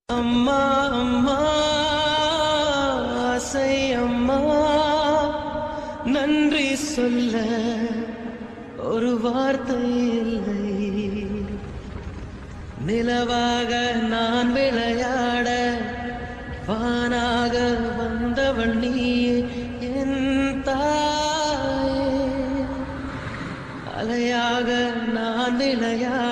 அம்மா அம்மா ஆசை அம்மா நன்றி சொல்ல ஒரு வார்த்தை இல்லை. நிலவாக நான் விளையாட வானாக வந்தவள் நீயே என் தாயே. அலையாக நான் விளையாட